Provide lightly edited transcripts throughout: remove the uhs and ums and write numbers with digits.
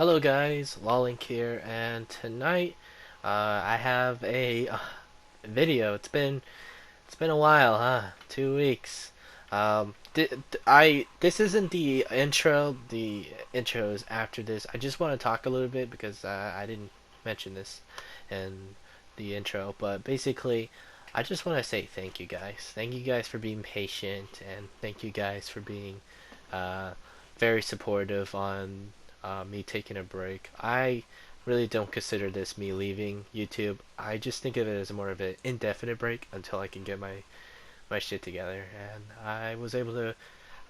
Hello guys, Lolink here, and tonight I have a video. It's been a while, huh? 2 weeks. This isn't the intro. The intro is after this. I just want to talk a little bit because I didn't mention this in the intro, but basically, I just want to say thank you guys. Thank you guys for being patient, and thank you guys for being uh, very supportive on me taking a break. I really don't consider this me leaving YouTube. I just think of it as more of an indefinite break until I can get my shit together. And I was able to,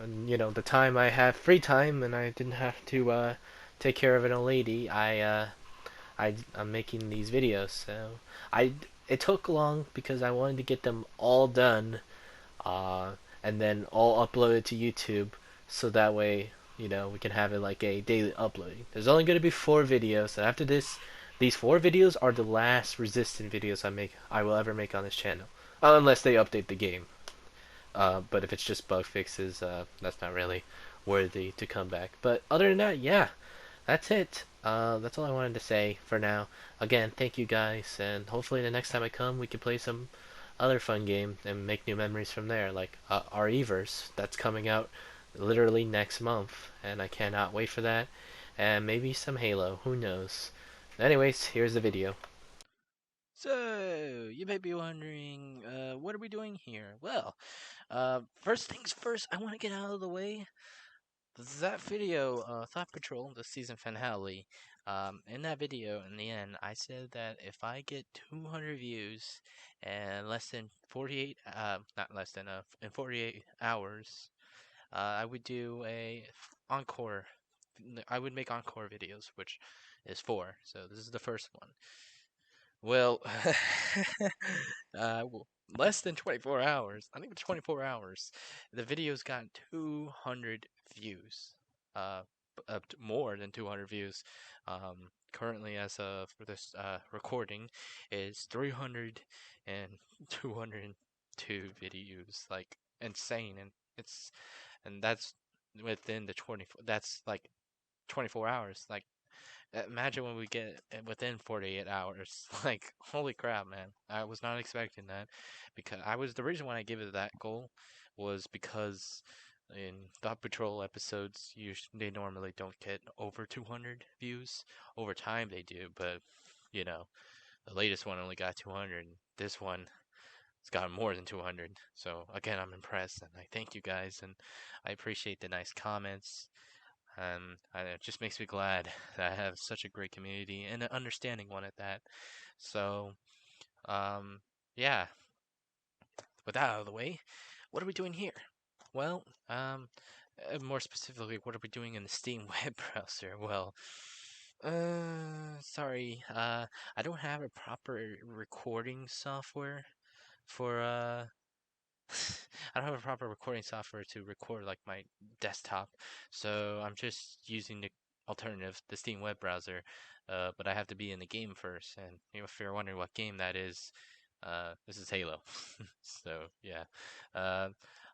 the time I have free time and I didn't have to take care of an old lady. I'm making these videos. So I it took long because I wanted to get them all done, uh, and then all uploaded to YouTube, so that way we can have it like a daily uploading. There's only going to be 4 videos, and after this, these 4 videos are the last Resistant videos I will ever make on this channel, unless they update the game. But if it's just bug fixes, that's not really worthy to come back. But other than that, yeah, that's it. That's all I wanted to say for now. Again, thank you guys, and hopefully the next time I come, we can play some other fun game and make new memories from there, like REverse. That's coming out literally next month, and I cannot wait for that. And maybe some Halo, who knows. Anyways, here's the video. So, you may be wondering, what are we doing here? Well, first things first, I want to get out of the way. That video, Thought Patrol, the season finale, in that video, in the end, I said that if I get 200 views and less than 48, not less than, in 48 hours, I would do a encore. I would make encore videos, which is 4. So this is the first one. Well, uh, less than 24 hours, not even 24 hours, the video's got 200 views. Uh, More than 200 views. Currently, as of for this recording, is 300 and 202 videos. Like insane, and that's within the 24. That's like 24 hours. Like imagine when we get within 48 hours. Like, holy crap, man. I was not expecting that because the reason why I gave it that goal was because in Thought Patrol episodes, they normally don't get over 200 views. Over time, they do, but you know, the latest one only got 200. And this one has gotten more than 200. So, again, I'm impressed and I thank you guys and I appreciate the nice comments. It just makes me glad that I have such a great community and an understanding one at that. So, um, yeah, with that out of the way, what are we doing here? Well, more specifically, what are we doing in the Steam web browser? Well, sorry, I don't have a proper recording software for, I don't have a proper recording software to record like my desktop, so I'm just using the alternative, the Steam web browser. But I have to be in the game first, and if you're wondering what game that is, this is Halo. So yeah, uh,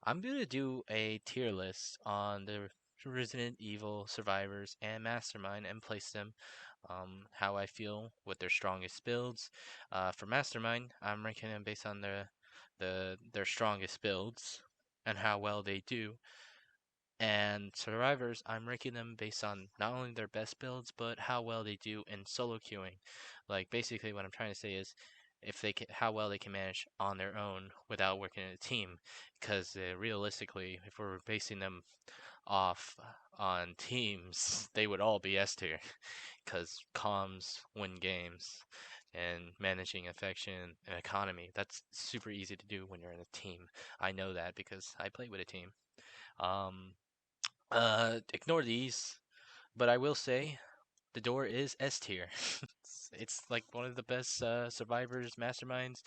I'm gonna do a tier list on the Resident Evil survivors and Mastermind and place them how I feel with their strongest builds. For Mastermind, I'm ranking them based on their strongest builds and how well they do. And survivors, I'm ranking them based on not only their best builds, but how well they do in solo queuing. Like basically, what I'm trying to say is, if they can, how well they can manage on their own without working in a team. Because realistically, if we're basing them off on teams, they would all be S tier. Because comms win games, and managing affection and economy, that's super easy to do when you're in a team. I know that because I play with a team. Um, Ignore these, but I will say the door is S tier. It's like one of the best survivors masterminds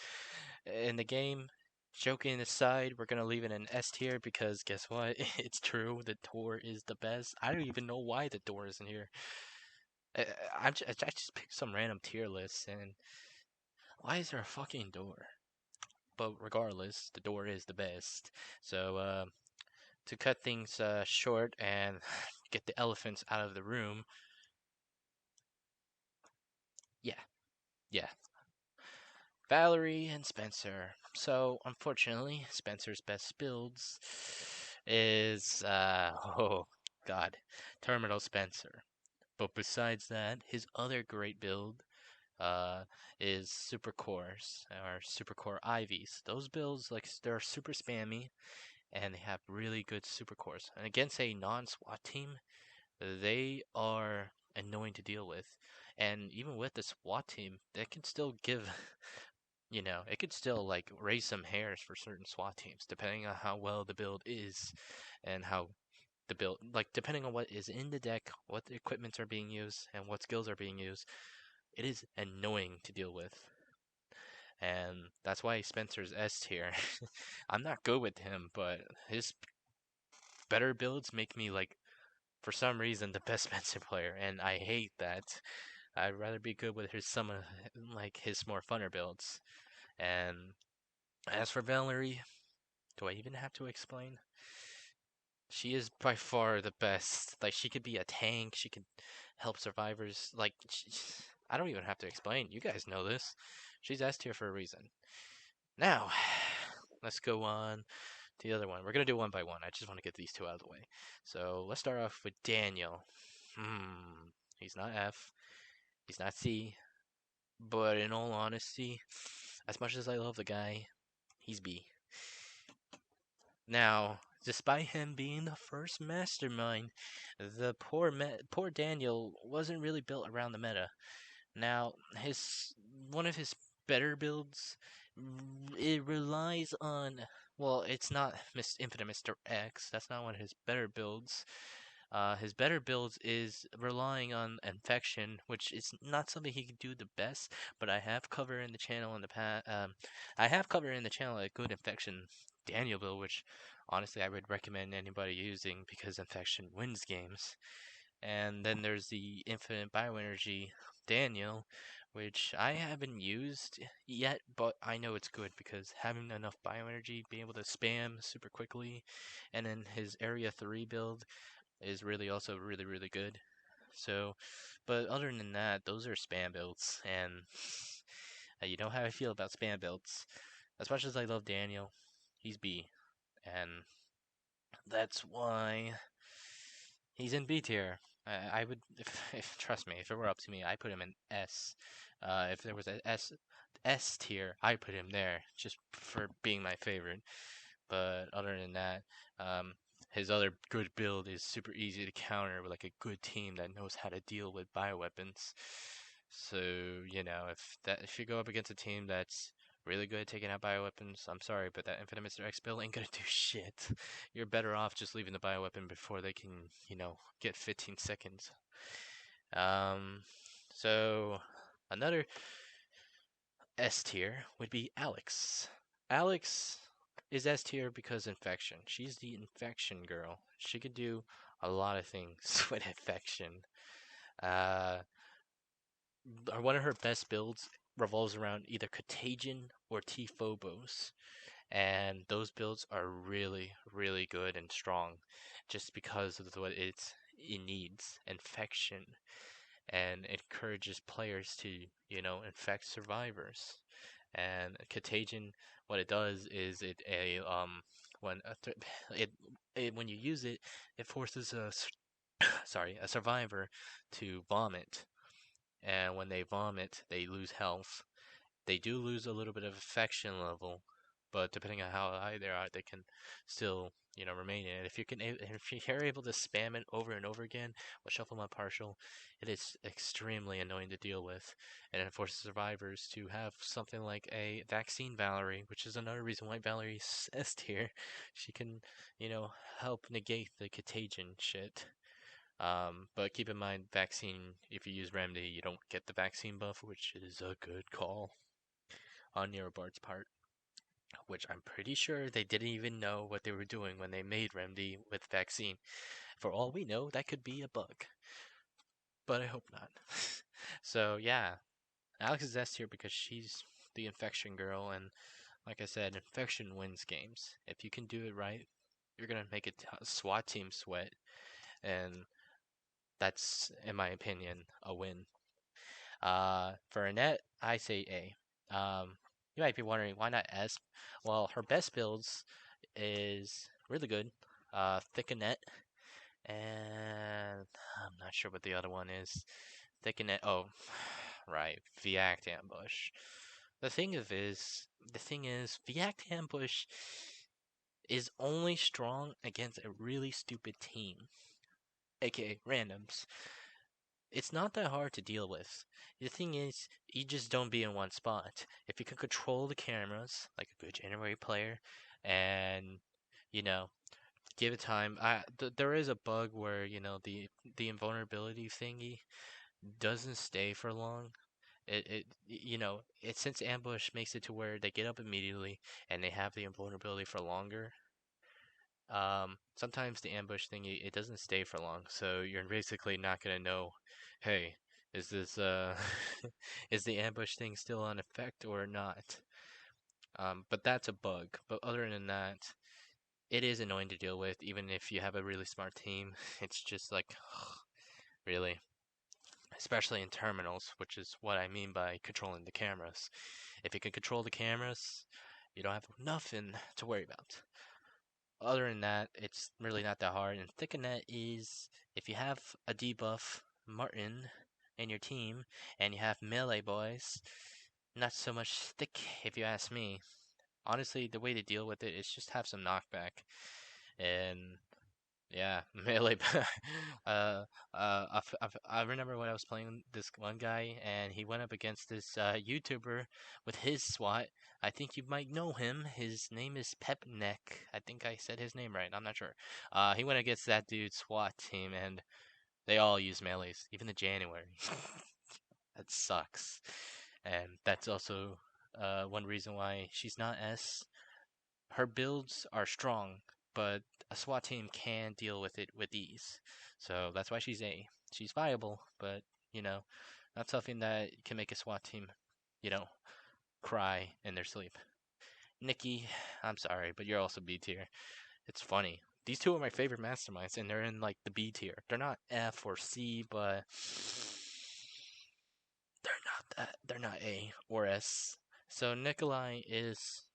in the game. Joking aside, we're gonna leave it in S tier because guess what? It's true. The door is the best. I don't even know why the door isn't here. I just picked some random tier list, and why is there a fucking door? But regardless, the door is the best. So to cut things short and get the elephants out of the room, Yeah, Valerie and Spencer. So, unfortunately, Spencer's best builds is, oh, God, Terminal Spencer. But besides that, his other great build uh, is Super Cores, or Super Core Ivies. Those builds, like, they're super spammy, and they have really good Super Cores. And against a non-SWAT team, they are annoying to deal with. And even with the SWAT team, they can still give it could still like raise some hairs for certain SWAT teams, depending on how well the build is and how the build, like depending on what is in the deck, what the equipments are being used, and what skills are being used. It is annoying to deal with, and that's why Spencer's S tier. I'm not good with him, but his better builds make me like, for some reason, the best Spencer player, and I hate that. I'd rather be good with his some of like his more funner builds. And as for Valerie, do I even have to explain? She is by far the best. Like, she could be a tank. She could help survivors. Like, I don't even have to explain. You guys know this. She's S tier for a reason. Now, let's go on to the other one. We're gonna do one by one. I just want to get these two out of the way. So let's start off with Daniel. He's not F. He's not C. But in all honesty, as much as I love the guy, he's B. Now, despite him being the first mastermind, the poor Daniel wasn't really built around the meta. Now, his one of his better builds, it relies on, well, it's not Infinite Mr. X. That's not one of his better builds. His better builds is relying on infection, which is not something he can do the best. But I have covered in the channel in the past. I have covered in the channel a good infection Daniel build, which honestly I would recommend anybody using because infection wins games. And then there's the infinite bioenergy Daniel, which I haven't used yet, but I know it's good because having enough bioenergy, being able to spam super quickly, and then his Area 3 build is really also really, really good. So, but other than that, those are spam builds, and you know how I feel about spam builds. As much as I love Daniel, he's B, and that's why he's in B tier. I would, if trust me, if it were up to me, I put him in S. If there was a S tier, I put him there just for being my favorite. But other than that, um, his other good build is super easy to counter with like a good team that knows how to deal with bioweapons. So, if you go up against a team that's really good at taking out bioweapons, I'm sorry, but that Infinite Mr. X build ain't gonna do shit. You're better off just leaving the bioweapon before they can, get 15 seconds. Um, so another S tier would be Alex. Alex is S tier because infection. She's the infection girl. She could do a lot of things with infection. Uh, One of her best builds revolves around either Contagion or T-Phobos. And those builds are really, really good and strong just because of what it needs. Infection. And it encourages players to, infect survivors. And Contagion, what it does is when when you use it, it forces a survivor to vomit, and when they vomit, they lose health. They do lose a little bit of affection level, but depending on how high they are, they can still, remain in it. If you're able to spam it over and over again with Shuffle Mod Partial, it is extremely annoying to deal with, and it forces survivors to have something like a Vaccine Valerie, which is another reason why Valerie's S tier. She can, you know, help negate the contagion shit. But keep in mind, vaccine, if you use Remedy, you don't get the vaccine buff, which is a good call on Neurobart's part, which I'm pretty sure they didn't even know what they were doing when they made Remedy with vaccine. For all we know, that could be a bug, but I hope not. So yeah, Alex is S tier because she's the infection girl, and like I said, infection wins games. If you can do it right, you're gonna make a SWAT team sweat, and that's, in my opinion, a win. For Annette, I say A. You might be wondering why not S? Well, her best builds is really good. Thick Annette, and I'm not sure what the other one is. Thick Annette. Oh, right. Viact Ambush. The thing of is, the thing is, Viact Ambush is only strong against a really stupid team, aka randoms. It's not that hard to deal with. The thing is, you just don't be in one spot. If you can control the cameras, like a good January player, and you know, give it time. There is a bug where the invulnerability thingy doesn't stay for long. It since ambush makes it to where they get up immediately and they have the invulnerability for longer. Sometimes the ambush thing it doesn't stay for long, so you're basically not gonna know, hey, is this is the ambush thing still on effect or not? But that's a bug. But other than that, it is annoying to deal with, even if you have a really smart team. It's just like, really, especially in terminals, which is what I mean by controlling the cameras. If you can control the cameras, you don't have nothing to worry about. Other than that, it's really not that hard. And Thickenet is if you have a debuff Martin in your team and you have melee boys, not so much thick if you ask me. Honestly, the way to deal with it is just have some knockback. And yeah, melee. I remember when I was playing this one guy, and he went up against this YouTuber with his SWAT. I think you might know him. His name is Pepneck. I think I said his name right. I'm not sure. He went against that dude's SWAT team, and they all use melees, even the January. That sucks. And that's also one reason why she's not S. Her builds are strong, but a SWAT team can deal with it with ease. So that's why she's A. She's viable, but you know, not something that can make a SWAT team, you know, cry in their sleep. Nikki, I'm sorry, but you're also B tier. It's funny. These two are my favorite masterminds, and they're in like the B tier. They're not F or C, but they're not A or S. So Nikolai is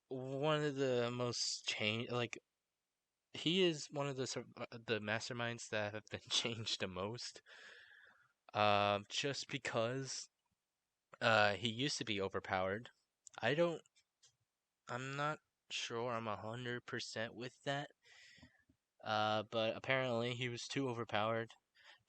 one of the most like he is one of the masterminds that have been changed the most. Just because he used to be overpowered. I don't. I'm not sure. I'm 100% with that. But apparently he was too overpowered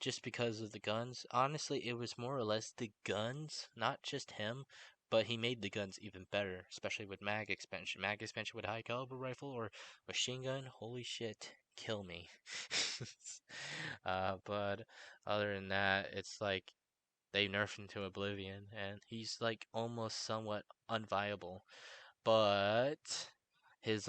just because of the guns. Honestly, it was more or less the guns, not just him. But he made the guns even better, especially with mag expansion. Mag expansion with high caliber rifle or machine gun. Holy shit, kill me. But other than that, it's like they nerfed him to oblivion, and he's like almost somewhat unviable. But his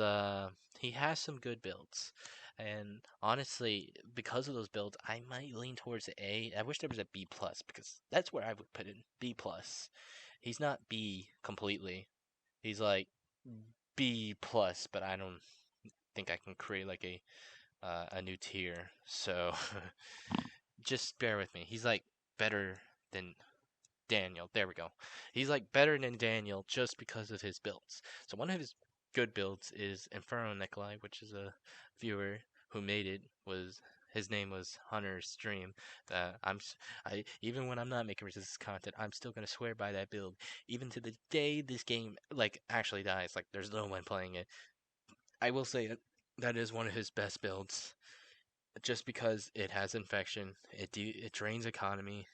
he has some good builds. And honestly, because of those builds, I might lean towards the A. I wish there was a B plus because that's where I would put in B plus. He's not B completely. He's like B plus, but I don't think I can create like a new tier. So just bear with me. He's like better than Daniel. There we go. He's like better than Daniel just because of his builds. So one of his good builds is Inferno Nikolai, which is a viewer who made it. Was his name was Hunter Stream. I even when I'm not making resistance content, I'm still gonna swear by that build. Even to the day this game like actually dies, like there's no one playing it. I will say that is one of his best builds, just because it has infection, it drains economy,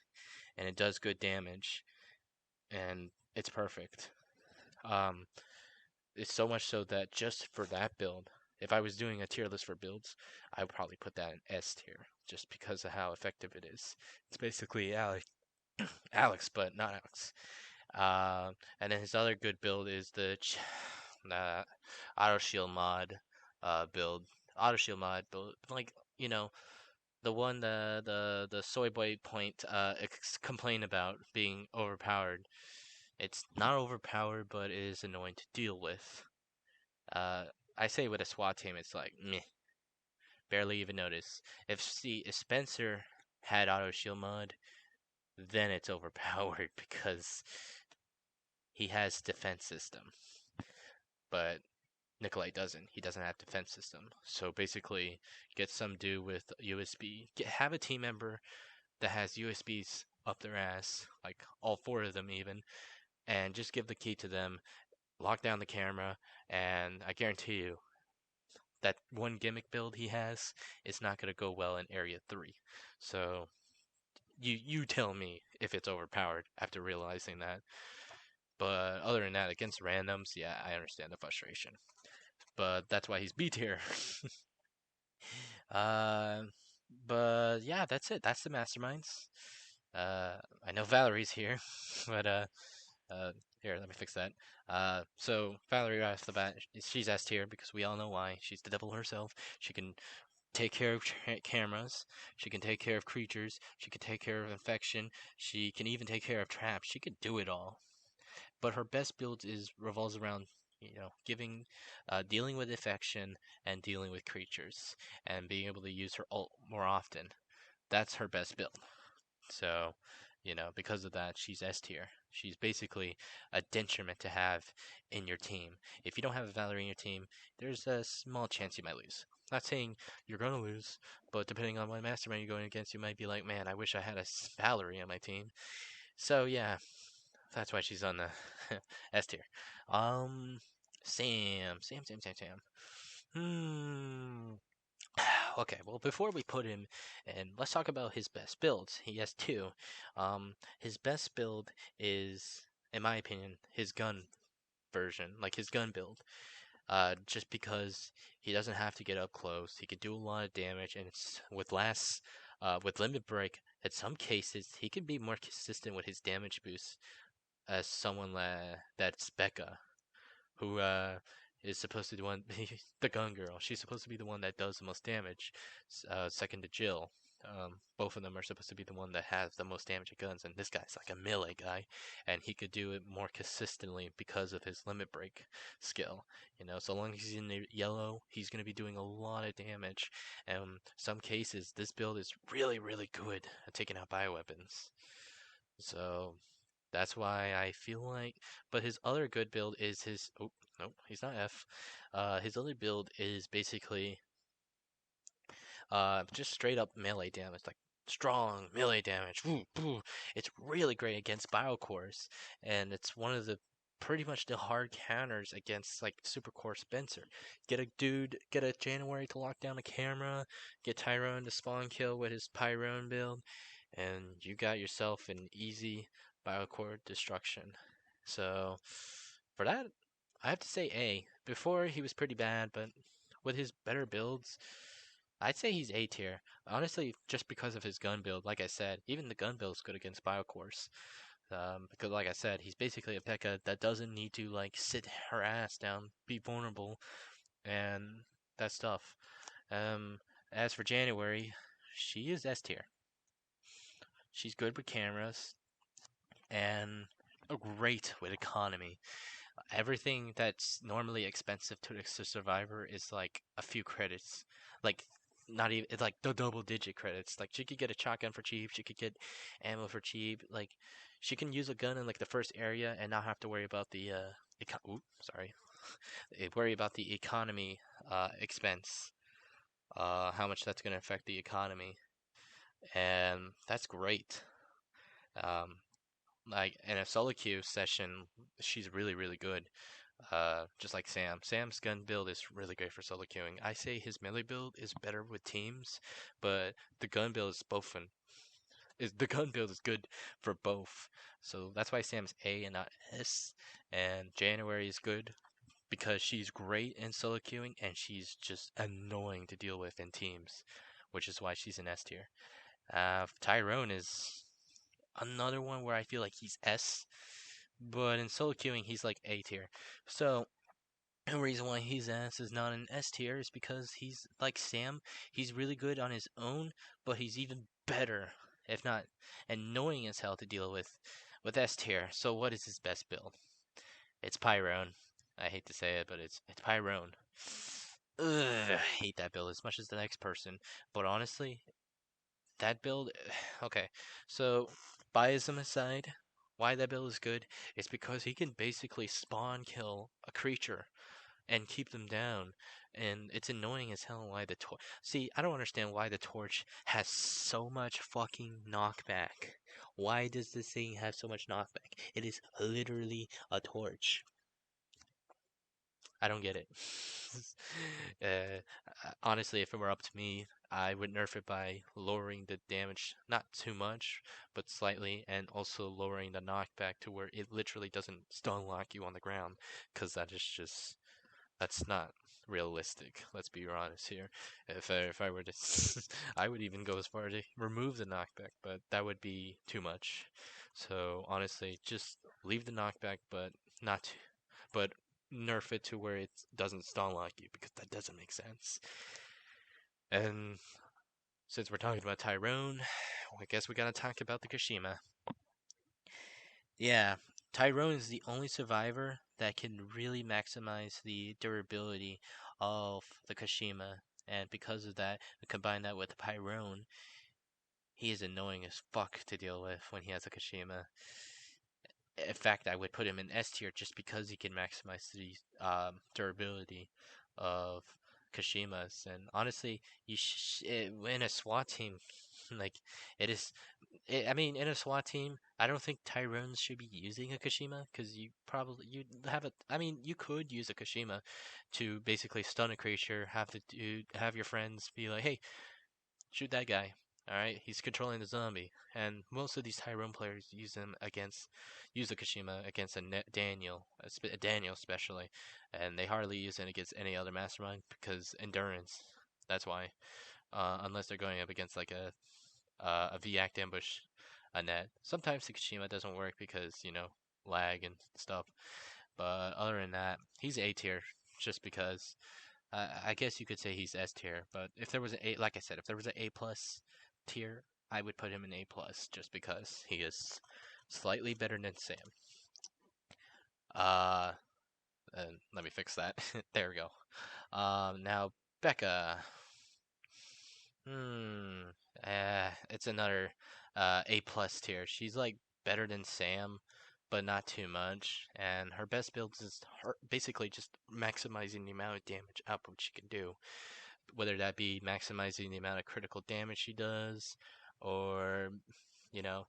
and it does good damage and it's perfect. Um, it's so much so that just for that build, if I was doing a tier list for builds, I would probably put that in S tier, just because of how effective it is. It's basically Alex, but not Alex. And then his other good build is the auto shield mod build. Auto shield mod build, like the one the soy boy point complain about being overpowered. It's not overpowered, but it is annoying to deal with. Uh, I say with a SWAT team, it's like meh, barely even notice. If Spencer had auto shield mod, then it's overpowered because he has defense system, but Nikolai doesn't. He doesn't have defense system. So basically, get some dude with USB. Have a team member that has USBs up their ass, like all four of them even, and just give the key to them. Lock down the camera, and I guarantee you that one gimmick build he has is not going to go well in Area 3. So you tell me if it's overpowered after realizing that. But other than that, against randoms, yeah, I understand the frustration. But that's why he's B tier. uh, but yeah, that's it. That's the masterminds. Uh, I know Valerie's here, but uh, here, let me fix that. So Valerie right off the bat, she's S tier because we all know why. She's the devil herself. She can take care of cameras. She can take care of creatures. She can take care of infection. She can even take care of traps. She could do it all. But her best build is revolves around giving, dealing with infection and dealing with creatures and being able to use her ult more often. That's her best build. So, because of that, she's S tier. She's basically a detriment to have in your team. If you don't have a Valerie in your team, there's a small chance you might lose. Not saying you're gonna lose, but depending on what mastermind you're going against, you might be like, man, I wish I had a Valerie on my team. So yeah, that's why she's on the S tier. Um, Sam. Hmm. Okay, well, before we put him in, let's talk about his best builds. He has two. His best build is, in my opinion, his gun version, like his gun build. Just because he doesn't have to get up close, he can do a lot of damage, and it's with limit break. In some cases, he can be more consistent with his damage boost as someone that's Becca, who is supposed to be the one, the gun girl. She's supposed to be the one that does the most damage, second to Jill. Both of them are supposed to be the one that has the most damage at guns, and this guy's like a melee guy, and he could do it more consistently because of his limit break skill. So long as he's in the yellow, he's going to be doing a lot of damage. And some cases, this build is really, really good at taking out bioweapons. So that's why I feel like. But his other good build is his. Oh, no, he's not F. His other build is basically just straight up melee damage, like strong melee damage. Woo, woo. It's really great against biocores, and it's one of the pretty much the hard counters against like Supercore Spencer. Get a January to lock down the camera, get Tyrone to spawn kill with his Pyron build, and you got yourself an easy biocore destruction. So for that, I have to say A. Before he was pretty bad, but with his better builds, I'd say he's A tier. Honestly, just because of his gun build, like I said, even the gun build's good against biocores. Because like I said, he's basically a P.E.K.K.A. that doesn't need to like sit her ass down, be vulnerable, and that stuff. Um, as for January, she is S tier. She's good with cameras and great with economy. Everything that's normally expensive to the survivor is like a few credits. Like not even it's like the double digit credits. Like she could get a shotgun for cheap, she could get ammo for cheap. Like she can use a gun in like the first area and not have to worry about the sorry. Worry about the economy expense. How much that's going to affect the economy. And that's great. Um like in a solo queue session, she's really really good. Just like Sam. Sam's gun build is really great for solo queuing. I say his melee build is better with teams, but the gun build is both is the gun build is good for both. So that's why Sam's A and not S. And January is good because she's great in solo queuing and she's just annoying to deal with in teams, which is why she's an S tier. Tyrone is another one where I feel like he's S, but in solo queuing he's like A tier. So the reason why his ass is not an S tier is because he's like Sam. He's really good on his own, but he's even better, if not annoying as hell to deal with S tier. So what is his best build? It's Pyron. I hate to say it, but it's Pyron. Ugh, I hate that build as much as the next person. But honestly, that build, okay. So biasm aside, why that build is good is because he can basically spawn kill a creature and keep them down. And it's annoying as hell why the torch. See, I don't understand why the torch has so much fucking knockback. Why does this thing have so much knockback? It is literally a torch. I don't get it. Honestly, if it were up to me, I would nerf it by lowering the damage, not too much, but slightly, and also lowering the knockback to where it literally doesn't stun lock you on the ground, because that is just that's not realistic. Let's be honest here. If I were to, I would even go as far to remove the knockback, but that would be too much. So honestly, just leave the knockback, but not, but nerf it to where it doesn't stun lock you because that doesn't make sense. And since we're talking about Tyrone, I guess we gotta talk about the Kashima. Yeah, Tyrone is the only survivor that can really maximize the durability of the Kashima, and because of that, combine that with the Pyron, he is annoying as fuck to deal with when he has a Kashima. In fact, I would put him in S tier just because he can maximize the durability of Kashimas. And honestly, in a SWAT team, like it is I mean, in a SWAT team, I don't think Tyrones should be using a Kashima because you have a. I mean, you could use a Kashima to basically stun a creature, have your friends be like, "Hey, shoot that guy." All right, he's controlling the zombie, and most of these Tyrone players use the Kashima against Daniel, a Daniel especially, and they hardly use it against any other mastermind because endurance. That's why, unless they're going up against like a V-Act ambush, a net. Sometimes Takashima doesn't work because, lag and stuff. But other than that, he's A tier just because. I guess you could say he's S tier. But if there was an A, like I said, if there was an A plus tier, I would put him in A plus just because he is slightly better than Sam. Uh, and let me fix that. There we go. Now Becca. Hmm. It's another A plus tier. She's like better than Sam, but not too much. And her best builds is basically just maximizing the amount of damage output she can do. Whether that be maximizing the amount of critical damage she does, or you know,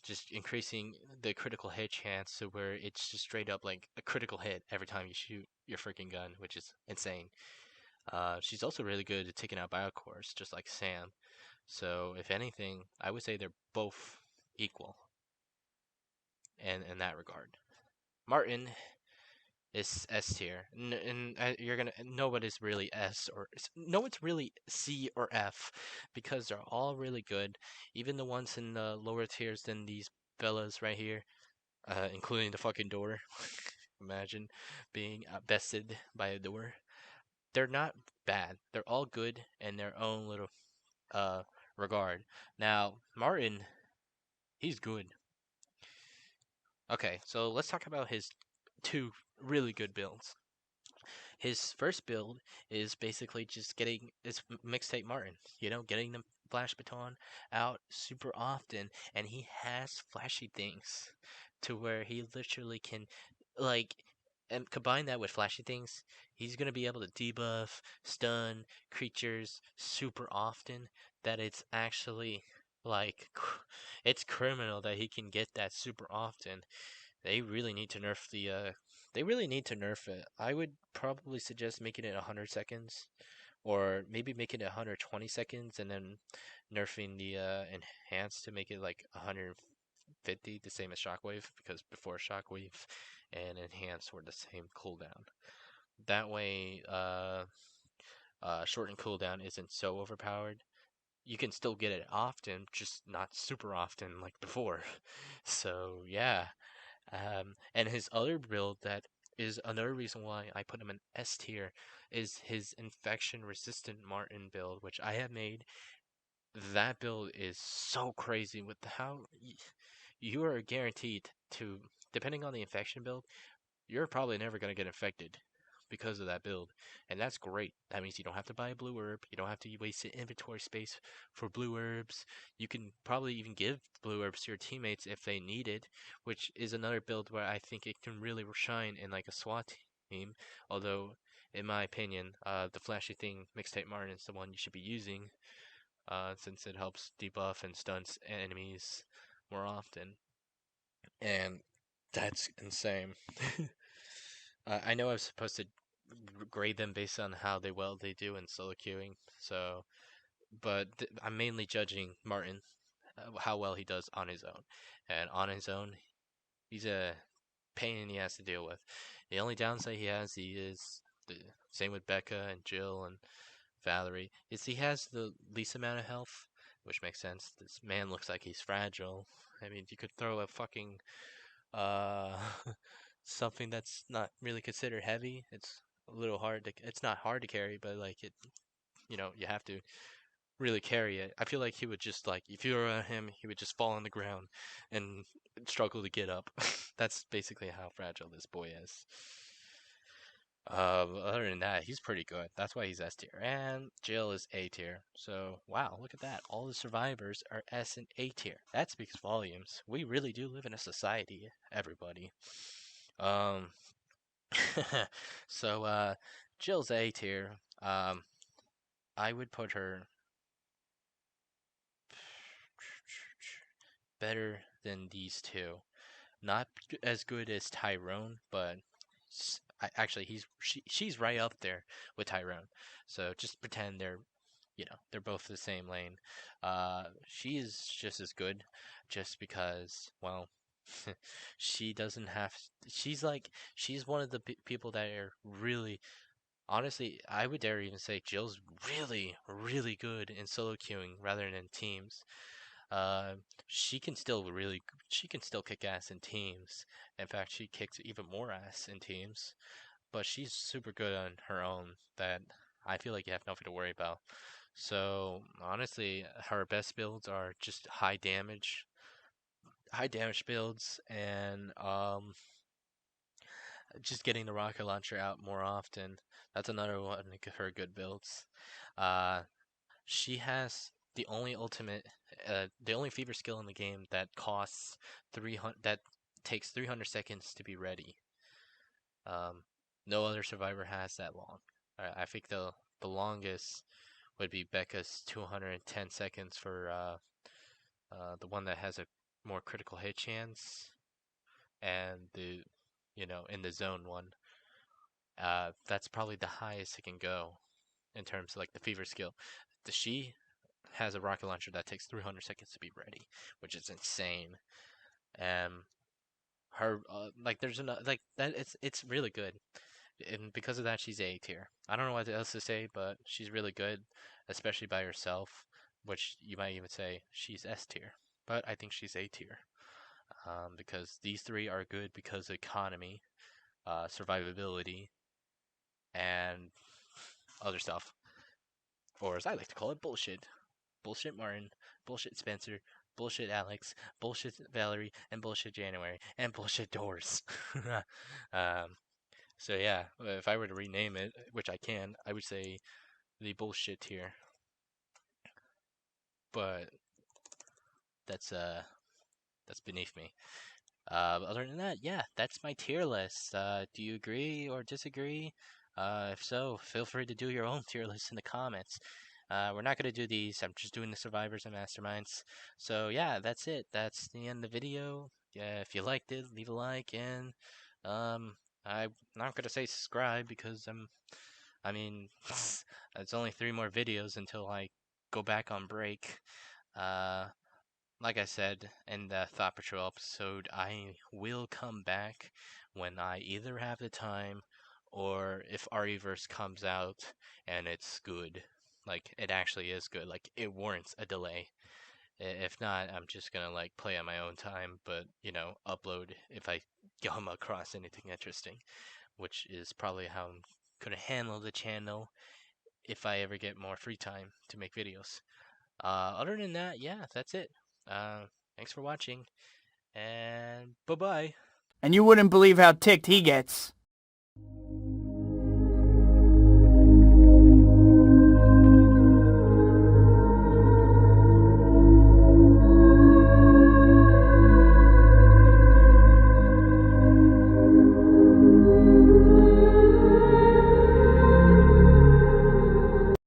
just increasing the critical hit chance to where it's just straight up like a critical hit every time you shoot your freaking gun, which is insane. She's also really good at taking out biocores, just like Sam. So, if anything, I would say they're both equal in that regard. Martin is S tier, and you're gonna nobody's really S or no one's really C or F because they're all really good, even the ones in the lower tiers than these fellas right here, including the fucking door. Imagine being bested by a door. They're not bad. They're all good in their own little uh regard. Now, Martin, he's good. Okay, so let's talk about his two really good builds. His first build is basically just getting his mixtape Martin, getting the flash baton out super often, and he has flashy things to where he literally can, like, and combine that with flashy things, he's gonna be able to debuff, stun creatures super often that it's actually like it's criminal that he can get that super often. They really need to nerf they really need to nerf it. I would probably suggest making it 100 seconds or maybe making it 120 seconds and then nerfing the enhance to make it like 150, the same as Shockwave, because before Shockwave and enhance were the same cooldown. That way shortened cooldown isn't so overpowered. You can still get it often, just not super often like before. So yeah, and his other build that is another reason why I put him in S tier is his infection resistant Martin build, which I have made. That build is so crazy with how you are guaranteed to, depending on the infection build, you're probably never going to get infected. because of that build, and that's great. That means you don't have to buy a blue herb, you don't have to waste inventory space for blue herbs. You can probably even give blue herbs to your teammates if they need it, which is another build where I think it can really shine in like a SWAT team. Although, in my opinion, the flashy thing mixtape Martin is the one you should be using, since it helps debuff and stunts enemies more often, and that's insane. I know I was supposed to grade them based on how they do in solo queuing, so but I'm mainly judging Martin, how well he does on his own, and on his own he's a pain in the ass to deal with. The only downside he is the same with Becca and Jill and Valerie is he has the least amount of health, which makes sense. This man looks like he's fragile. I mean, you could throw a fucking uh something that's not really considered heavy. It's a little hard to. It's not hard to carry, but like it, you have to really carry it. I feel like he would just like if you were at him, he would just fall on the ground and struggle to get up. That's basically how fragile this boy is. Other than that, he's pretty good. That's why he's S tier. And Jill is A tier. So, wow, look at that. All the survivors are S and A tier. That speaks volumes. We really do live in a society, everybody. Um, so, Jill's A tier. I would put her better than these two. Not as good as Tyrone, but actually she's right up there with Tyrone. So just pretend they're both the same lane. She is just as good, just because well, she doesn't have. She's one of the people that are really. Honestly, I would dare even say Jill's really, really good in solo queuing rather than teams. Uh, she can still kick ass in teams. In fact, she kicks even more ass in teams. But she's super good on her own. That I feel like you have nothing to worry about. So honestly, her best builds are just high damage builds, and just getting the rocket launcher out more often. That's another one of her good builds. Uh, She has the only fever skill in the game that costs 300, that takes 300 seconds to be ready. Um, no other survivor has that long. I think the longest would be Becca's 210 seconds for the one that has a more critical hit chance, and in the zone one, that's probably the highest it can go in terms of like the fever skill. She has a rocket launcher that takes 300 seconds to be ready, which is insane. Um, her like there's another like that it's really good, and because of that she's A tier. I don't know what else to say, but she's really good, especially by herself, which you might even say she's S tier, but I think she's A tier. Because these three are good because of economy, survivability, and other stuff, or as I like to call it, bullshit. Bullshit Martin, bullshit Spencer, bullshit Alex, bullshit Valerie, and bullshit January, and bullshit Doors. um, so yeah, if I were to rename it, which I can, I would say the bullshit tier. But that's that's beneath me. Other than that, yeah, that's my tier list. Do you agree or disagree? If so, feel free to do your own tier list in the comments. We're not going to do these. I'm just doing the survivors and masterminds. So yeah, that's it. That's the end of the video. Yeah, if you liked it, leave a like, and um, I'm not going to say subscribe because I mean, it's only 3 more videos until I go back on break. Uh, like I said in the Thought Patrol episode, I will come back when I either have the time or if REverse comes out and it's good. Like, it actually is good. Like, it warrants a delay. If not, I'm just gonna, like, play on my own time, but, upload if I come across anything interesting, which is probably how I'm gonna handle the channel if I ever get more free time to make videos. Other than that, yeah, that's it. Uh, Thanks for watching, and bye bye. And you wouldn't believe how ticked he gets.